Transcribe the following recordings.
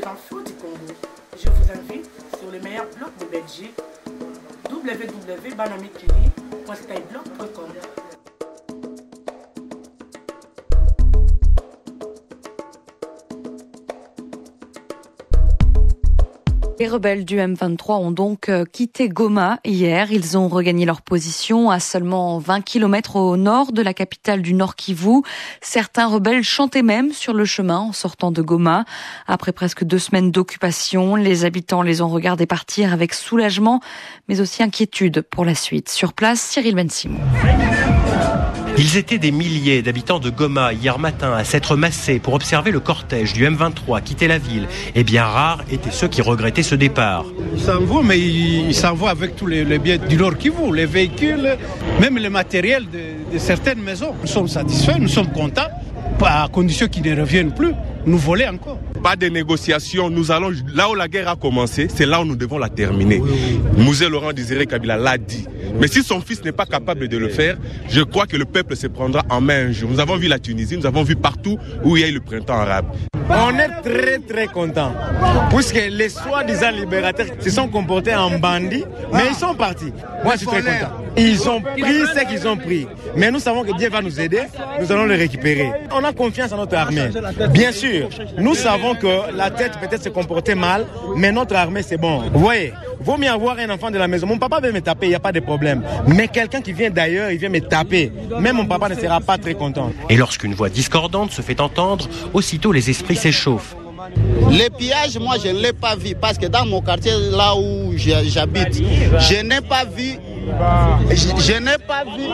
infos du Congo. Je vous invite sur le meilleur blog de Belgique, www.banamikili.skyblog.com. Les rebelles du M23 ont donc quitté Goma hier. Ils ont regagné leur position à seulement 20 km au nord de la capitale du Nord Kivu. Certains rebelles chantaient même sur le chemin en sortant de Goma. Après presque 2 semaines d'occupation, les habitants les ont regardés partir avec soulagement, mais aussi inquiétude pour la suite. Sur place, Cyril Ben-Simon. Ils étaient des milliers d'habitants de Goma hier matin à s'être massés pour observer le cortège du M23 quitter la ville. Et bien rares étaient ceux qui regrettaient ce départ. Ils s'en vont, mais ils s'en vont avec tous les biens du Nord Kivu, les véhicules, même le matériel de certaines maisons. Nous sommes satisfaits, nous sommes contents, à condition qu'ils ne reviennent plus nous voler encore. Pas de négociations, nous allons là où la guerre a commencé, c'est là où nous devons la terminer. Mouzé Laurent Désiré Kabila l'a dit. Mais si son fils n'est pas capable de le faire, je crois que le peuple se prendra en main un jour. Nous avons vu la Tunisie, nous avons vu partout où il y a eu le printemps arabe. On est très très contents, puisque les soi-disant libérateurs se sont comportés en bandits, mais ils sont partis. Moi je suis très content. Ils ont pris ce qu'ils ont pris. Mais nous savons que Dieu va nous aider, nous allons le récupérer. On a confiance en notre armée. Bien sûr, nous savons que la tête peut-être se comportait mal, mais notre armée c'est bon. Vous voyez, vaut mieux avoir un enfant de la maison. Mon papa veut me taper, il n'y a pas de problème. Mais quelqu'un qui vient d'ailleurs, il vient me taper. Même mon papa ne sera pas très content. Et lorsqu'une voix discordante se fait entendre, aussitôt les esprits s'échauffent. Les pillages, moi je ne l'ai pas vu parce que dans mon quartier, là où j'habite, je n'ai pas vu. Je n'ai pas vu.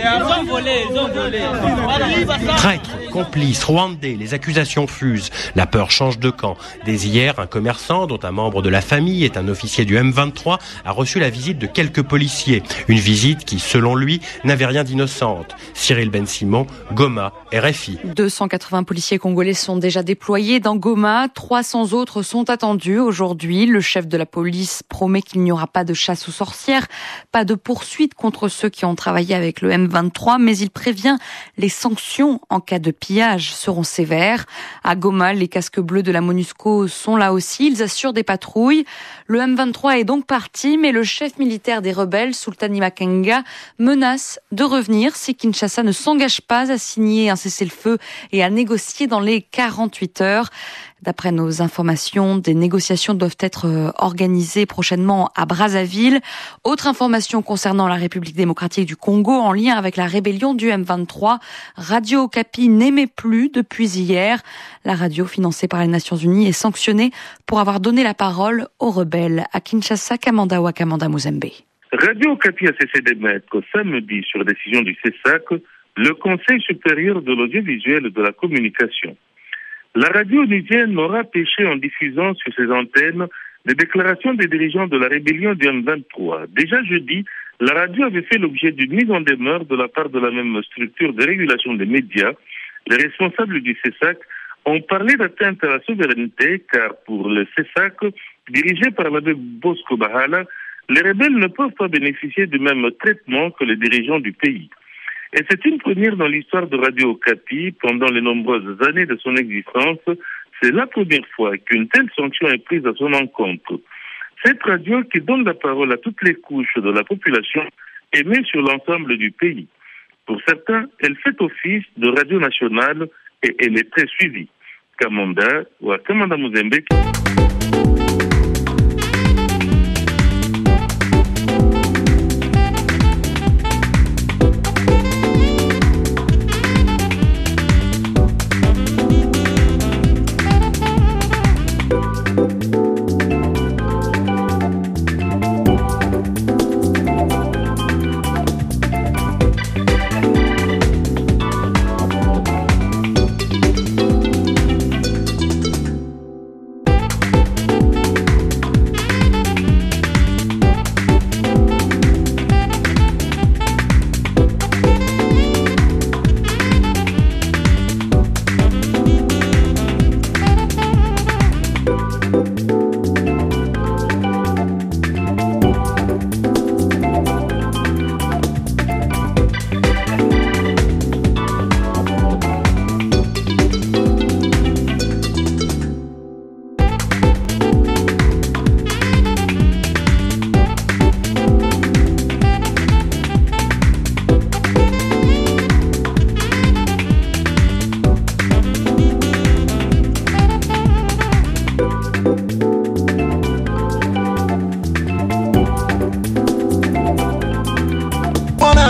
Ils ont volé. Traîtres, complices, rwandais, les accusations fusent. La peur change de camp. Dès hier, un commerçant, dont un membre de la famille est un officier du M23, a reçu la visite de quelques policiers. Une visite qui, selon lui, n'avait rien d'innocente. Cyril Ben-Simon, Goma, RFI. 280 policiers congolais sont déjà déployés dans Goma. 300 autres sont attendus aujourd'hui. Le chef de la police promet qu'il n'y aura pas de chasse aux sorcières, pas de poursuite contre ceux qui ont travaillé avec le M23, mais il prévient les sanctions en cas de pillage seront sévères. À Goma, les casques bleus de la MONUSCO sont là aussi. Ils assurent des patrouilles. Le M23 est donc parti, mais le chef militaire des rebelles, Sultani Makenga, menace de revenir si Kinshasa ne s'engage pas à signer un cessez-le-feu et à négocier dans les 48 heures. D'après nos informations, des négociations doivent être organisées prochainement à Brazzaville. Autre information concernant la République démocratique du Congo en lien avec la rébellion du M23. Radio Okapi n'émet plus depuis hier. La radio financée par les Nations Unies est sanctionnée pour avoir donné la parole aux rebelles. À Kinshasa, Kamanda Wakamanda Muzembe. Radio Okapi a cessé d'émettre samedi sur décision du CESAC le Conseil supérieur de l'audiovisuel et de la communication. La radio onusienne n'aura péché en diffusant sur ses antennes des déclarations des dirigeants de la rébellion du M23. Déjà jeudi, la radio avait fait l'objet d'une mise en demeure de la part de la même structure de régulation des médias. Les responsables du CESAC ont parlé d'atteinte à la souveraineté car pour le CESAC, dirigé par l'abbé Bosco Bahala, les rebelles ne peuvent pas bénéficier du même traitement que les dirigeants du pays. Et c'est une première dans l'histoire de Radio Okapi. Pendant les nombreuses années de son existence, c'est la première fois qu'une telle sanction est prise à son encontre. Cette radio qui donne la parole à toutes les couches de la population émet sur l'ensemble du pays. Pour certains, elle fait office de radio nationale et elle est très suivie. Kamanda ou Kamanda Muzembe.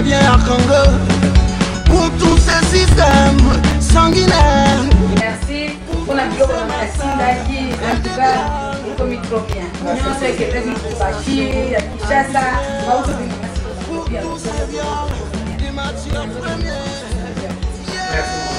ça vient à Congo pour tout ce système sanguinaire. Merci pour la vidéo qui en tout cas il commis trop bien. Nous sait que les Bachir, Kinshasa, Merci.